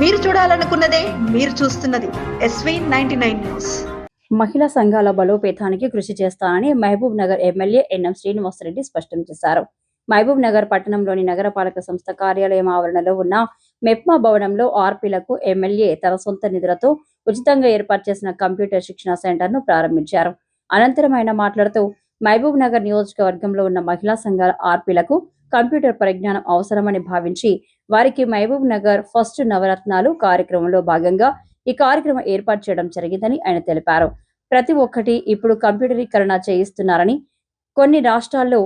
మీరు చూడాలనుకున్నదే మీరు చూస్తున్నది SV99 న్యూస్. మహిళా సంఘాల బలోపేతానికి కృషి చేస్తానని మహబూబ్ నగర్ ఎమ్మెల్యే ఎన్ఎం శ్రీనివాసరెడ్డి స్పష్టం చేశారు. మహబూబ్ నగర్ పట్టణంలోని నగరపాలక సంస్థ కార్యాలయం ఆవరణలో ఉన్న మెప్మా భవనంలో ఆర్పీలకు ఎమ్మెల్యే తన సొంత నిధులతో ఉచితంగా ఏర్పాటు చేసిన కంప్యూటర్ శిక్షణ సెంటర్ను ప్రారంభించారు. అనంతరం ఆయన మాట్లాడుతూ మహబూబ్ నగర్ నియోజకవర్గంలో ఉన్న మహిళా సంఘాల ఆర్పీలకు కంప్యూటర్ పరిజ్ఞానం అవసరమని భావించి వారికి మహబూబ్ నగర్ ఫస్ట్ నవరత్నాలు కార్యక్రమంలో భాగంగా ఈ కార్యక్రమం ఏర్పాటు చేయడం జరిగిందని ఆయన తెలిపారు. ప్రతి ఒక్కటి ఇప్పుడు కంప్యూటరీకరణ చేయిస్తున్నారని, కొన్ని రాష్ట్రాల్లో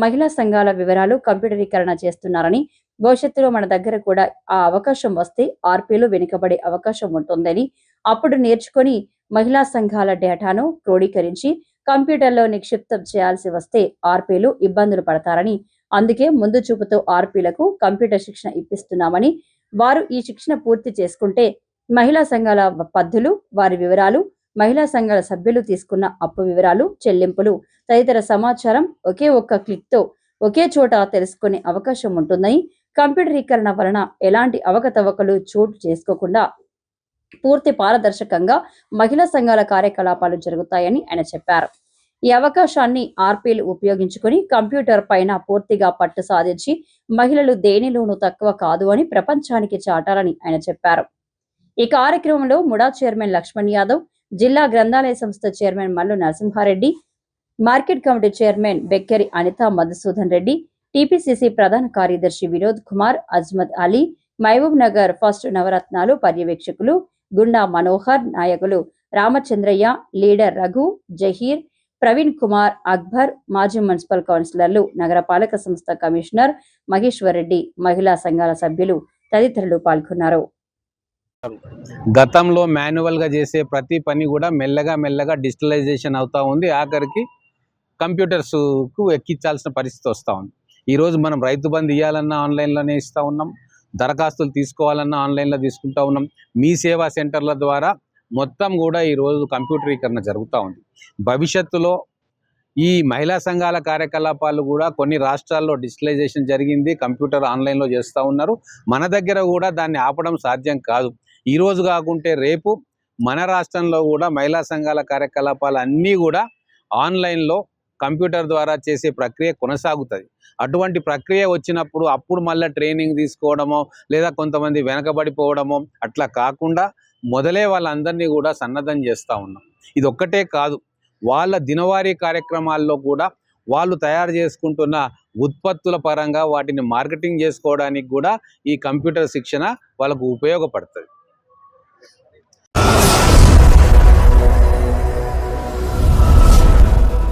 మహిళా సంఘాల వివరాలు కంప్యూటరీకరణ చేస్తున్నారని, భవిష్యత్తులో మన దగ్గర కూడా ఆ అవకాశం వస్తే ఆర్పీలు వెనుకబడే అవకాశం ఉంటుందని, అప్పుడు నేర్చుకొని మహిళా సంఘాల డేటాను క్రోడీకరించి కంప్యూటర్లో నిక్షిప్తం చేయాల్సి వస్తే ఆర్పీలు ఇబ్బందులు పడతారని, అందుకే ముందు చూపుతో ఆర్పీలకు కంప్యూటర్ శిక్షణ ఇప్పిస్తున్నామని, వారు ఈ శిక్షణ పూర్తి చేసుకుంటే మహిళా సంఘాల పద్ధతులు, వారి వివరాలు, మహిళా సంఘాల సభ్యులు తీసుకున్న అప్పు వివరాలు, చెల్లింపులు తదితర సమాచారం ఒకే ఒక్క క్లిక్తో ఒకే చోట తెలుసుకునే అవకాశం ఉంటుందని, కంప్యూటరీకరణ వలన ఎలాంటి అవకతవకలు చోటు చేసుకోకుండా పూర్తి పారదర్శకంగా మహిళా సంఘాల కార్యకలాపాలు జరుగుతాయని ఆయన చెప్పారు. ఈ అవకాశాన్ని ఆర్పీలు ఉపయోగించుకుని కంప్యూటర్ పైన పూర్తిగా పట్టు సాధించి మహిళలు దేనిలోనూ తక్కువ కాదు అని ప్రపంచానికి చాటాలని ఆయన చెప్పారు. ఈ కార్యక్రమంలో ముడా చైర్మన్ లక్ష్మణ్ యాదవ్, జిల్లా గ్రంథాలయ సంస్థ chairman Mallu Narasimhareddy, market committee chairman Bekkeri Anitha Madhusudhan Reddy, TPCC ప్రధాన కార్యదర్శి వినోద్ కుమార్, అజ్మద్ అలీ, మహబూబ్ నగర్ ఫస్ట్ నవరత్నాలు పర్యవేక్షకులు గుండా మనోహర్, నాయకులు రామచంద్రయ్య, లీడర్ రఘు, జహీర్, ప్రవీణ్ కుమార్, అక్బర్, మాజీ మున్సిపల్ కౌన్సిలర్లు, నగరపాలక సంస్థ కమిషనర్ మహేశ్వర్ రెడ్డి, మహిళా సంఘాల సభ్యులు తదితరులు పాల్గొన్నారు. గతంలో మాన్యువల్గా చేసే ప్రతి పని కూడా మెల్లగా డిజిటలైజేషన్ అవుతా ఉంది. ఆఖరికి కంప్యూటర్స్కు ఎక్కించాల్సిన పరిస్థితి వస్తూ ఉంది. ఈరోజు మనం రైతు బంధు ఇవ్వాలన్నా ఆన్లైన్లోనే ఇస్తూ ఉన్నాం, దరఖాస్తులు తీసుకోవాలన్నా ఆన్లైన్లో తీసుకుంటూ ఉన్నాం. మీ సేవా సెంటర్ల ద్వారా మొత్తం కూడా ఈరోజు కంప్యూటరీకరణ జరుగుతూ ఉంది. భవిష్యత్తులో ఈ మహిళా సంఘాల కార్యకలాపాలు కూడా కొన్ని రాష్ట్రాల్లో డిజిటలైజేషన్ జరిగింది, కంప్యూటర్ ఆన్లైన్లో చేస్తూ ఉన్నారు. మన దగ్గర కూడా దాన్ని ఆపడం సాధ్యం కాదు. ఈరోజు కాకుంటే రేపు మన రాష్ట్రంలో కూడా మహిళా సంఘాల కార్యకలాపాలు అన్నీ కూడా ఆన్లైన్లో కంప్యూటర్ ద్వారా చేసే ప్రక్రియ కొనసాగుతుంది. అటువంటి ప్రక్రియ వచ్చినప్పుడు అప్పుడు మళ్ళీ ట్రైనింగ్ తీసుకోవడమో లేదా కొంతమంది వెనకబడిపోవడమో అట్లా కాకుండా మొదలే వాళ్ళందరినీ కూడా సన్నద్ధం చేస్తూ ఉన్నాం. ఇది ఒక్కటే కాదు, వాళ్ళ దినవారీ కార్యక్రమాల్లో కూడా వాళ్ళు తయారు చేసుకుంటున్న ఉత్పత్తుల పరంగా వాటిని మార్కెటింగ్ చేసుకోవడానికి కూడా ఈ కంప్యూటర్ శిక్షణ వాళ్ళకు ఉపయోగపడుతుంది.